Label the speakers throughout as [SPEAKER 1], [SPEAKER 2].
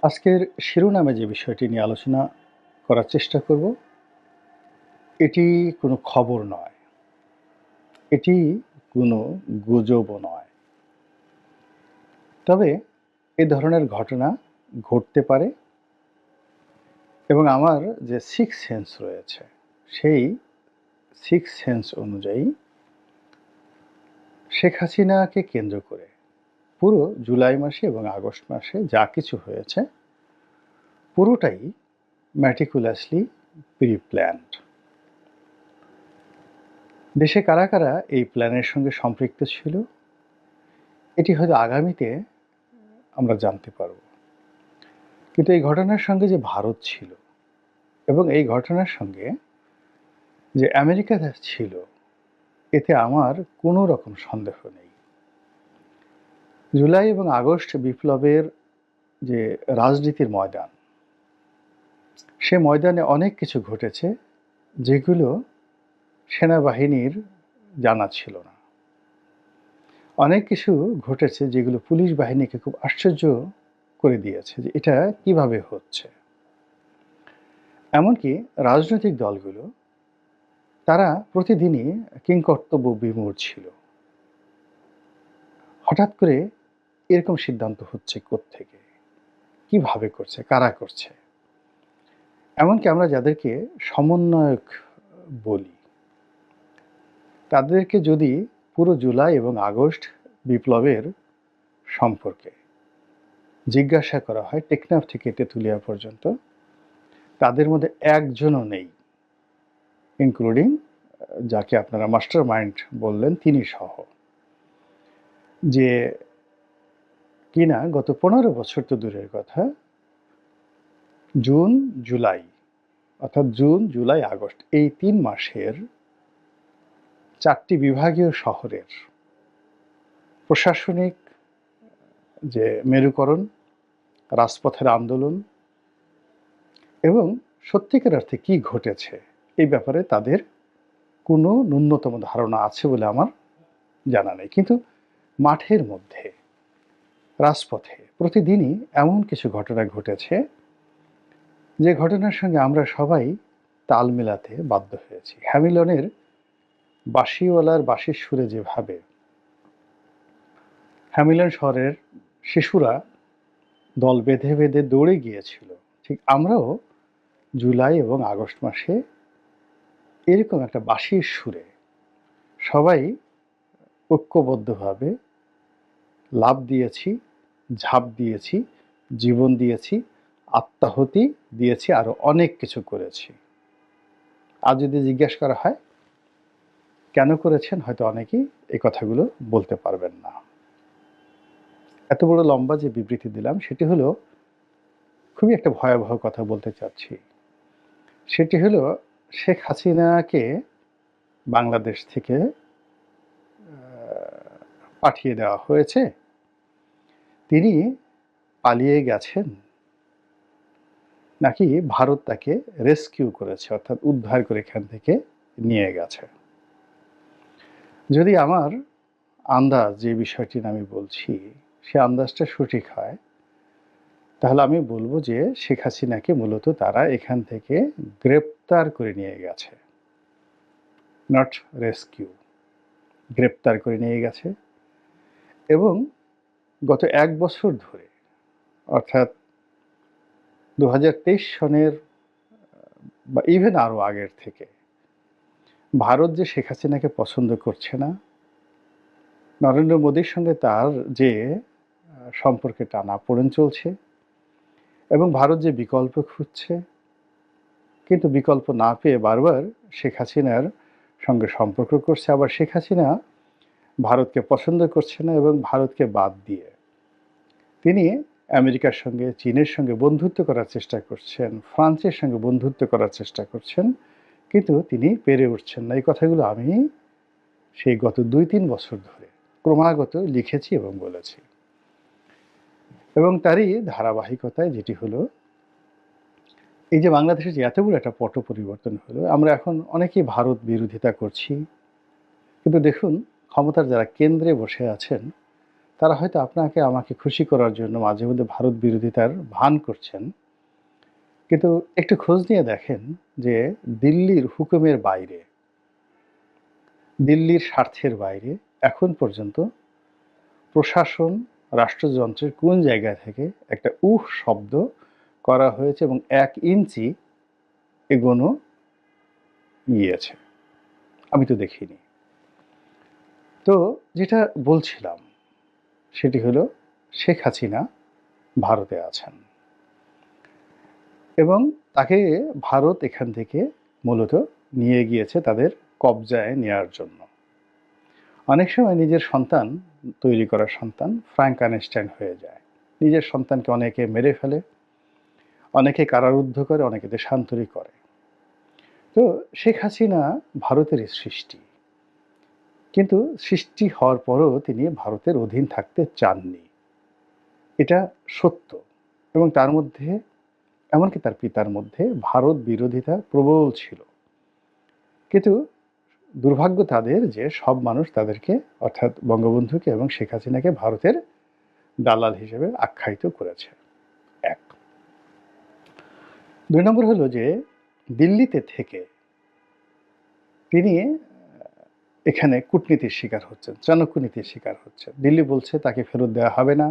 [SPEAKER 1] আজকের শিরোনামে যে বিষয়টি নিয়ে আলোচনা করার চেষ্টা করব, এটি কোনো খবর নয়, এটি কোনো গুজবও নয়। তবে এ ধরনের ঘটনা ঘটতে পারে এবং আমার যে সিক্স সেন্স রয়েছে, সেই সিক্স সেন্স অনুযায়ী শেখ হাসিনাকে কেন্দ্র করে পুরো জুলাই মাসে এবং আগস্ট মাসে যা কিছু হয়েছে, পুরোটাই ম্যাটিকুলাসলি প্রি-প্ল্যান্ড। দেশে কারা কারা এই প্ল্যানের সঙ্গে সম্পৃক্ত ছিল, এটি হয়তো আগামীতে আমরা জানতে পারব। কিন্তু এই ঘটনার সঙ্গে যে ভারত ছিল এবং এই ঘটনার সঙ্গে যে আমেরিকা ছিল, এতে আমার কোনো রকম সন্দেহ নেই। জুলাই এবং আগস্ট বিপ্লবের যে রাজনীতির ময়দান, সে ময়দানে অনেক কিছু ঘটেছে যেগুলো সেনাবাহিনীর জানা ছিল না। অনেক কিছু ঘটেছে যেগুলো পুলিশ বাহিনীকে খুব আশ্চর্য করে দিয়েছে যে এটা কিভাবে হচ্ছে। এমনকি রাজনৈতিক দলগুলো তারা প্রতিদিনই কিংকর্তব্য বিমূঢ় ছিল। হঠাৎ করে এরকম সিদ্ধান্ত হচ্ছে কোত্থেকে, কিভাবে করছে, কারা করছে। এমনকি আমরা যাদেরকে সমন্বয়ক বলি, তাদেরকে যদি পুরো জুলাই এবং আগস্ট বিপ্লবের সম্পর্কে জিজ্ঞাসা করা হয় টেকনাফ থেকে তেঁতুলিয়া পর্যন্ত, তাদের মধ্যে একজনও নেই, ইনক্লুডিং যাকে আপনারা মাস্টার মাইন্ড বললেন তিনি সহ, যে কিনা গত 15 বছর তো দূরের কথা, জুন জুলাই অর্থাৎ জুন জুলাই আগস্ট এই 3 মাসের 4টি বিভাগীয় শহরের প্রশাসনিক যে মেরুকরণ, রাজপথের আন্দোলন এবং সত্যিকার অর্থে কী ঘটেছে এই ব্যাপারে তাদের কোনো ন্যূনতম ধারণা আছে বলে আমার জানা নেই। কিন্তু মাঠের মধ্যে, রাজপথে প্রতিদিনই এমন কিছু ঘটনা ঘটেছে যে ঘটনার সঙ্গে আমরা সবাই তাল মেলাতে বাধ্য হয়েছি। হ্যামিলনের বাঁশিওয়ালার বাঁশির সুরে যেভাবে হ্যামিলন শহরের শিশুরা দল বেঁধে বেঁধে দৌড়ে গিয়েছিল, ঠিক আমরাও জুলাই এবং আগস্ট মাসে এরকম একটা বাঁশির সুরে সবাই ঐক্যবদ্ধভাবে লাফ দিয়েছি, ঝাঁপ দিয়েছি, জীবন দিয়েছি, আত্মাহুতি দিয়েছি, আরও অনেক কিছু করেছি। আজ যদি জিজ্ঞাসা করা হয় কেন করেছেন, হয়তো অনেকেই এই কথাগুলো বলতে পারবেন না। এত বড় লম্বা যে বিবৃতি দিলাম সেটি হলো খুবই একটা ভয়াবহ কথা বলতে চাচ্ছি। সেটি হলো শেখ হাসিনাকে বাংলাদেশ থেকে পাঠিয়ে দেওয়া হয়েছে, তিনি পালিয়ে গেছেন, নাকি ভারত তাকে রেস্কিউ করেছে অর্থাৎ উদ্ধার করে এখান থেকে নিয়ে গেছে। যদি আমার আন্দাজ যে বিষয়টি আমি বলছি সে আন্দাজটা সঠিক হয়, তাহলে আমি বলবো যে শেখ হাসিনাকে মূলত তারা এখান থেকে গ্রেপ্তার করে নিয়ে গেছে, নট রেস্কিউ। গ্রেপ্তার করে নিয়ে গেছে এবং গত 1 বছর ধরে অর্থাৎ 2023 সনের বা ইভেন আরও আগের থেকে ভারত যে শেখ হাসিনাকে পছন্দ করছে না, নরেন্দ্র মোদীর সঙ্গে তার যে সম্পর্কে টানাপোড়েন চলছে এবং ভারত যে বিকল্প খুঁজছে, কিন্তু বিকল্প না পেয়ে বারবার শেখ হাসিনার সঙ্গে সম্পর্ক করছে, আবার শেখ হাসিনা ভারতকে পছন্দ করছে না এবং ভারতকে বাদ দিয়ে তিনি আমেরিকার সঙ্গে, চীনের সঙ্গে বন্ধুত্ব করার চেষ্টা করছেন, ফ্রান্সের সঙ্গে বন্ধুত্ব করার চেষ্টা করছেন, কিন্তু তিনি পেরে উঠছেন না। এই কথাগুলো আমি সেই গত 2-3 বছর ধরে ক্রমাগত লিখেছি এবং বলেছি। এবং তারই ধারাবাহিকতায় যেটি হলো, এই যে বাংলাদেশে যে এত বড় একটা পট পরিবর্তন হলো, আমরা এখন অনেকেই ভারত বিরোধিতা করছি, কিন্তু দেখুন ক্ষমতার যারা কেন্দ্রে বসে আছেন তারা হয়তো আপনাকে আমাকে খুশি করার জন্য মাঝে মধ্যে ভারত বিরোধিতার ভান করছেন। কিন্তু একটু খোঁজ নিয়ে দেখেন যে দিল্লির হুকুমের বাইরে, দিল্লির স্বার্থের বাইরে এখন পর্যন্ত প্রশাসন, রাষ্ট্রযন্ত্রের কোন জায়গা থেকে একটা শব্দ করা হয়েছে এবং ১ ইঞ্চি এগোনো গিয়েছে? আমি তো দেখিনি। তো যেটা বলছিলাম সেটি হলো শেখ হাসিনা ভারতে আছেন এবং তাকে ভারত এখান থেকে মূলত নিয়ে গিয়েছে তাদের কবজায় নেয়ার জন্য। অনেক সময় নিজের সন্তান, তৈরি করা সন্তান ফ্রাঙ্কেনস্টাইন হয়ে যায়। নিজের সন্তানকে অনেকে মেরে ফেলে, অনেকে কারারুদ্ধ করে, অনেকে দেশান্তরী করে। তো শেখ হাসিনা ভারতেরই সৃষ্টি। কিন্তু সৃষ্টি হওয়ার পরও তিনি ভারতের অধীন থাকতে চাননি। এটা সত্য এবং তার মধ্যে, এমনকি তার পিতার মধ্যে ভারত বিরোধিতা প্রবল ছিল। কিন্তু দুর্ভাগ্য তাদের যে সব মানুষ তাদেরকে, অর্থাৎ বঙ্গবন্ধুকে এবং শেখ হাসিনাকে ভারতের দালাল হিসেবে আখ্যায়িত করেছে। ১। ২ নম্বর হলো যে দিল্লিতে থেকে তিনি এখানে কূটনীতির শিকার হচ্ছেন, চাণক্য নীতির শিকার হচ্ছেন। দিল্লি বলছে তাকে ফেরত দেওয়া হবে না।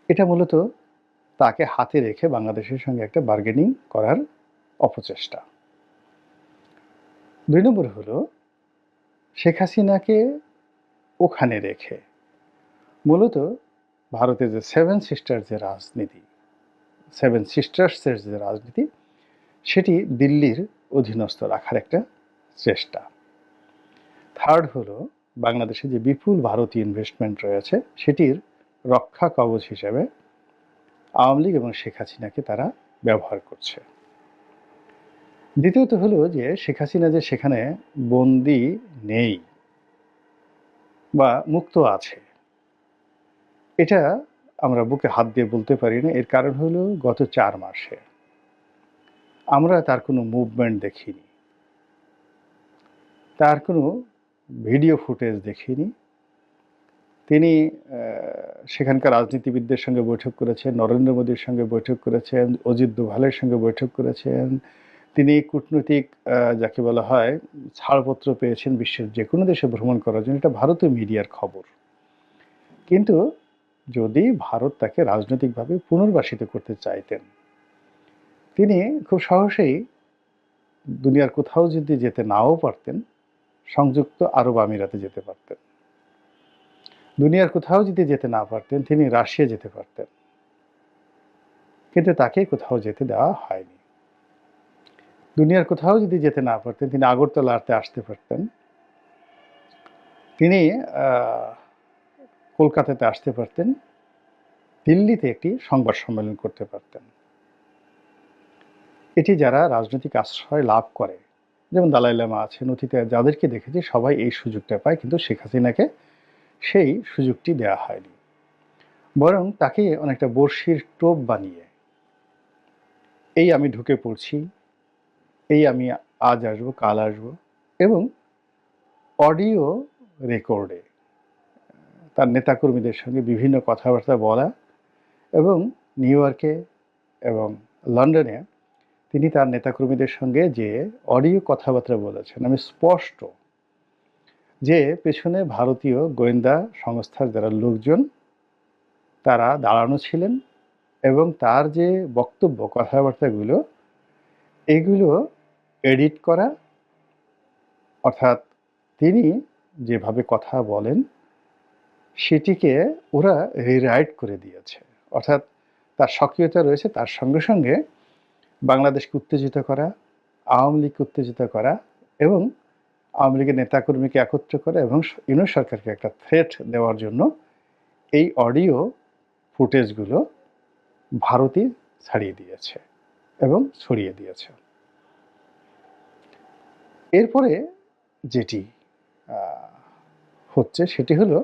[SPEAKER 1] এটা মূলত তাকে হাতে রেখে বাংলাদেশের সঙ্গে একটা বার্গেনিং করার অপচেষ্টা। ২ নম্বর হলো শেখ হাসিনাকে ওখানে রেখে মূলত ভারতের যে সেভেন সিস্টার্স যে রাজনীতি, সেভেন সিস্টার্সের যে রাজনীতি, সেটি দিল্লির অধীনস্থ রাখার একটা চেষ্টা। থার্ড হলো বাংলাদেশে যে বিপুল ভারতীয় ইনভেস্টমেন্ট রয়েছে সেটির রক্ষা কবচ হিসেবে আওয়ামী লীগ এবং শেখ হাসিনাকে তারা ব্যবহার করছে। দ্বিতীয়ত হলো যে শেখ হাসিনা যে সেখানে বন্দী নেই বা মুক্ত আছে, এটা আমরা বুকে হাত দিয়ে বলতে পারি না। এর কারণ হলো গত ৪ মাসে আমরা তার কোনো মুভমেন্ট দেখিনি, তার কোনো ভিডিও ফুটেজ দেখিনি। তিনি সেখানকার রাজনীতিবিদদের সঙ্গে বৈঠক করেছেন, নরেন্দ্র মোদীর সঙ্গে বৈঠক করেছেন, অজিত দোভালের সঙ্গে বৈঠক করেছেন। তিনি কূটনৈতিক যাকে বলা হয় ছাড়পত্র পেয়েছেন বিশ্বের যে কোনো দেশে ভ্রমণ করার জন্য। এটা ভারতীয় মিডিয়ার খবর। কিন্তু যদি ভারত তাকে রাজনৈতিকভাবে পুনর্বাসিত করতে চাইতেন, তিনি খুব সহজেই দুনিয়ার কোথাও যদি যেতে নাও পারতেন, সংযুক্ত আরব আমিরাতে যেতে পারতেন। দুনিয়ার কোথাও যদি যেতে না পারতেন, তিনি রাশিয়া যেতে পারতেন। কিন্তু তাকে কোথাও যেতে দেওয়া হয়নি। দুনিয়ার কোথাও যদি যেতে না পারতেন, তিনি আগরতলাতে আসতে পারতেন। তিনি কলকাতাতে আসতে পারতেন। দিল্লিতে একটি সংবাদ সম্মেলন করতে পারতেন। এটি যারা রাজনৈতিক আশ্রয় লাভ করে, যেমন দালাই লামা আছেন, অতীতে যাদেরকে দেখেছি সবাই এই সুযোগটা পায়, কিন্তু শেখ হাসিনাকে সেই সুযোগটি দেওয়া হয়নি। বরং তাকে অনেকটা বড়শির টোপ বানিয়ে, এই আমি ঢুকে পড়ছি, এই আমি আজ আসবো, কাল আসবো, এবং অডিও রেকর্ডে তার নেতাকর্মীদের সঙ্গে বিভিন্ন কথাবার্তা বলা এবং নিউ ইয়র্কে এবং লন্ডনে তিনি তার নেতাকর্মীদের সঙ্গে যে অডিও কথাবার্তা বলেছেন, আমি স্পষ্ট যে পেছনে ভারতীয় গোয়েন্দা সংস্থার যারা লোকজন তারা দাঁড়ানো ছিলেন এবং তার যে বক্তব্য, কথাবার্তাগুলো, এগুলো এডিট করা, অর্থাৎ তিনি যেভাবে কথা বলেন সেটিকে ওরা রিরাইট করে দিয়েছে। অর্থাৎ তার সক্রিয়তা রয়েছে, তার সঙ্গে সঙ্গে বাংলাদেশকে উত্তেজিত করা, আওয়ামী লীগকে উত্তেজিত করা এবং আওয়ামী লীগের নেতাকর্মীকে একত্র করা এবং ইউনূস সরকারকে একটা থ্রেট দেওয়ার জন্য এই অডিও ফুটেজগুলো ভারতই ছাড়িয়ে দিয়েছে এবং ছড়িয়ে দিয়েছে। এরপরে যেটি হচ্ছে সেটি হলো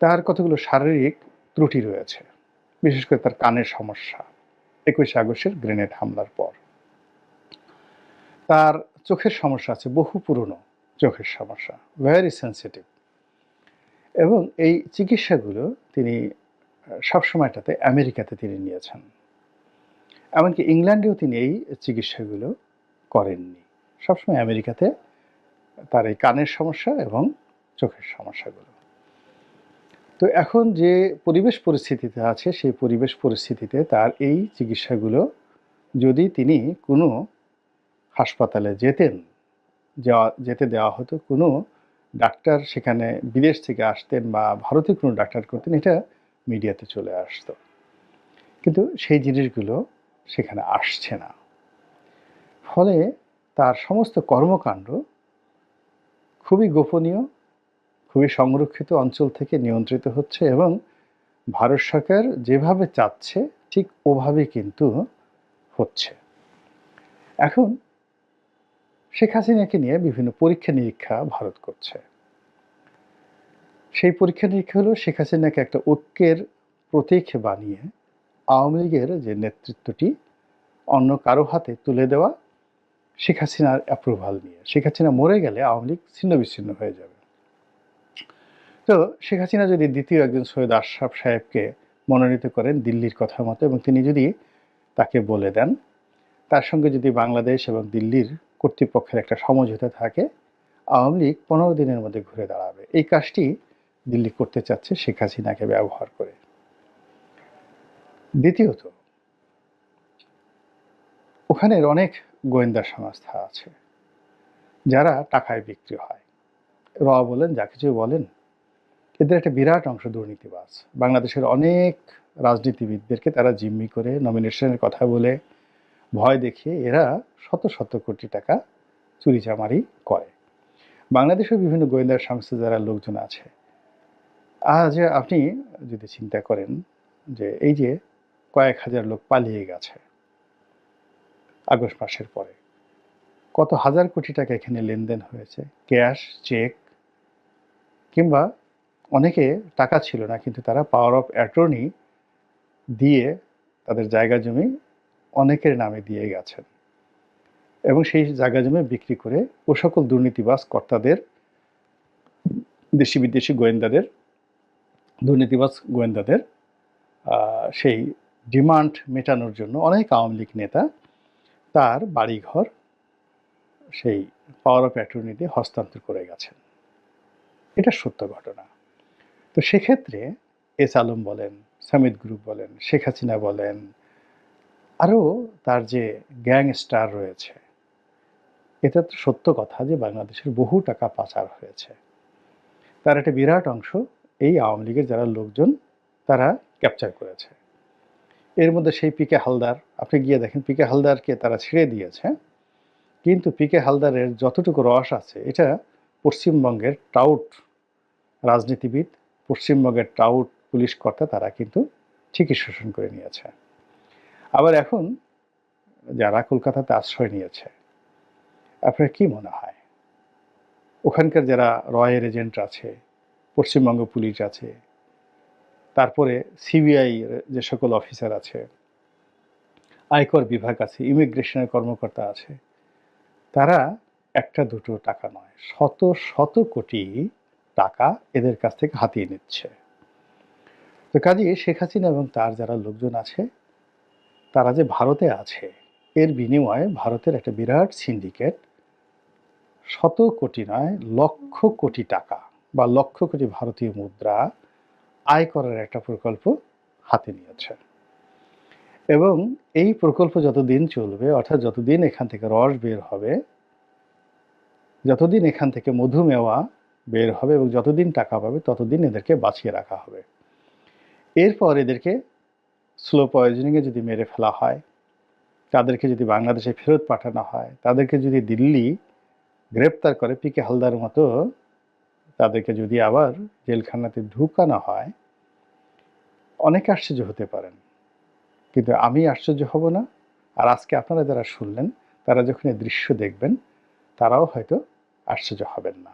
[SPEAKER 1] তার কতগুলো শারীরিক ত্রুটি রয়েছে, বিশেষ করে তার কানের সমস্যা ২১শে আগস্টের গ্রেনেড হামলার পর। তার চোখের সমস্যা আছে, বহু পুরনো চোখের সমস্যা, ভেরি সেন্সিটিভ, এবং এই চিকিৎসাগুলো তিনি সবসময়টাতে আমেরিকাতে তিনি নিয়েছেন। এমনকি ইংল্যান্ডেও তিনি এই চিকিৎসাগুলো করেননি। সবসময় আমেরিকাতে তার এই কানের সমস্যা এবং চোখের সমস্যাগুলো। তো এখন যে পরিবেশ পরিস্থিতিতে আছে, সেই পরিবেশ পরিস্থিতিতে তার এই চিকিৎসাগুলো যদি তিনি কোনো হাসপাতালে যেতে দেওয়া হতো, কোনো ডাক্তার সেখানে বিদেশ থেকে আসতেন বা ভারতীয় কোনো ডাক্তার করতেন, এটা মিডিয়াতে চলে আসতো। কিন্তু সেই জিনিসগুলো সেখানে আসছে না। ফলে তার সমস্ত কর্মকাণ্ড খুবই গোপনীয়, খুবই সংরক্ষিত অঞ্চল থেকে নিয়ন্ত্রিত হচ্ছে এবং ভারত সরকার যেভাবে চাচ্ছে ঠিক ওভাবেই কিন্তু হচ্ছে। এখন শেখ হাসিনাকে নিয়ে বিভিন্ন পরীক্ষা-নিরীক্ষা ভারত করছে। সেই পরীক্ষা-নিরীক্ষা হলো শেখ হাসিনাকে একটা ঐক্যের প্রতীক বানিয়ে আওয়ামী লীগের যে নেতৃত্বটি অন্য কারো হাতে তুলে দেওয়া, শেখ হাসিনার অ্যাপ্রুভাল নিয়ে। শেখ হাসিনা মরে গেলে আওয়ামী লীগ ছিন্ন-বিচ্ছিন্ন হয়ে যাবে। তো শেখ হাসিনা যদি দ্বিতীয় একজন সৈয়দ আশরাফ সাহেবকে মনোনীত করেন দিল্লির কথা মতো এবং তিনি যদি তাকে বলে দেন, তার সঙ্গে যদি বাংলাদেশ এবং দিল্লির কর্তৃপক্ষের একটা সমঝোতা থাকে, আওয়ামী লীগ ১৫ দিনের মধ্যে ঘুরে দাঁড়াবে। এই কাজটি দিল্লি করতে চাচ্ছে শেখ হাসিনাকে ব্যবহার করে। দ্বিতীয়ত, ওখানের অনেক গোয়েন্দা সংস্থা আছে যারা টাকায় বিক্রি হয়। র বলেন, যা কিছু বলেন, এদের একটা বিরাট অংশ দুর্নীতিবাজ। বাংলাদেশের অনেক রাজনীতিবিদদেরকে তারা জিম্মি করে নমিনেশনের কথা বলে ভয় দেখিয়ে এরা শত শত কোটি টাকা চুরিচামারি করে। বাংলাদেশের বিভিন্ন গোয়েন্দা সংস্থা যারা লোকজন আছে, আজ আপনি যদি চিন্তা করেন যে এই যে কয়েক হাজার লোক পালিয়ে গেছে আগস্ট মাসের পরে, কত হাজার কোটি টাকা এখানে লেনদেন হয়েছে, ক্যাশ, চেক, কিংবা অনেকে টাকা ছিল না কিন্তু তারা পাওয়ার অফ অ্যাটর্নি দিয়ে তাদের জায়গা জমি অনেকের নামে দিয়ে গেছেন এবং সেই জায়গা জমি বিক্রি করে ও সকল দুর্নীতিবাজ কর্তাদের, দেশি বিদেশি দুর্নীতিবাজ গোয়েন্দাদের সেই ডিমান্ড মেটানোর জন্য অনেক আওয়ামী লীগ নেতা তার বাড়িঘর সেই পাওয়ার অফ অ্যাটর্নি দিয়ে হস্তান্তর করে গেছেন। এটা সত্য ঘটনা। তো সেক্ষেত্রে এস আলম বলেন, সামিদ গ্রুপ বলেন, শেখ হাসিনা বলেন, আরও তার যে গ্যাংস্টার রয়েছে, এটা তো সত্য কথা যে বাংলাদেশের বহু টাকা পাচার হয়েছে। তার একটা বিরাট অংশ এই আওয়ামী লীগের যারা লোকজন তারা ক্যাপচার করেছে। এর মধ্যে সেই পিকে হালদার, আপনি গিয়ে দেখেন পিকে হালদারকে তারা ছেড়ে দিয়েছে, কিন্তু পিকে হালদারের যতটুকু রস আছে এটা পশ্চিমবঙ্গের টাউট রাজনীতিবিদ, পশ্চিমবঙ্গের টাউট পুলিশ কর্তা তারা কিন্তু ঠিকই শোষণ করে নিয়েছে। আবার এখন যারা কলকাতাতে আশ্রয় নিয়েছে, আপনার কি মনে হয় ওখানকার যারা রয়ের এজেন্ট আছে, পশ্চিমবঙ্গ পুলিশ আছে, তারপরে সিবিআই যে সকল অফিসার আছে, আয়কর বিভাগ আছে, ইমিগ্রেশনের কর্মকর্তা আছে, তারা একটা দুটো টাকা নয়, শত শত কোটি টাকা এদের কাছ থেকে হাতিয়ে নিচ্ছে। তো কাজেই শেখ হাসিনা এবং তার যারা লোকজন আছে তারা যে ভারতে আছে, এর বিনিময়ে ভারতের একটা বিরাট সিন্ডিকেট শত কোটি নয় লক্ষ কোটি টাকা বা লক্ষ কোটি ভারতীয় মুদ্রা আয় করার একটা প্রকল্প হাতে নিয়েছে। এবং এই প্রকল্প যতদিন চলবে, অর্থাৎ যতদিন এখান থেকে রস বের হবে, যতদিন এখান থেকে মধুমেওয়া বের হবে এবং যতদিন টাকা পাবে ততদিন এদেরকে বাঁচিয়ে রাখা হবে। এরপর এদেরকে স্লো পয়জনিংয়ে যদি মেরে ফেলা হয়, তাদেরকে যদি বাংলাদেশে ফেরত পাঠানো হয়, তাদেরকে যদি দিল্লি গ্রেপ্তার করে পিকে হালদার মতো তাদেরকে যদি আবার জেলখানাতে ঢুকানো হয়, অনেকে আশ্চর্য হতে পারেন, কিন্তু আমি আশ্চর্য হব না। আর আজকে আপনারা যারা শুনলেন তারা যখন এই দৃশ্য দেখবেন তারাও হয়তো আশ্চর্য হবেন না।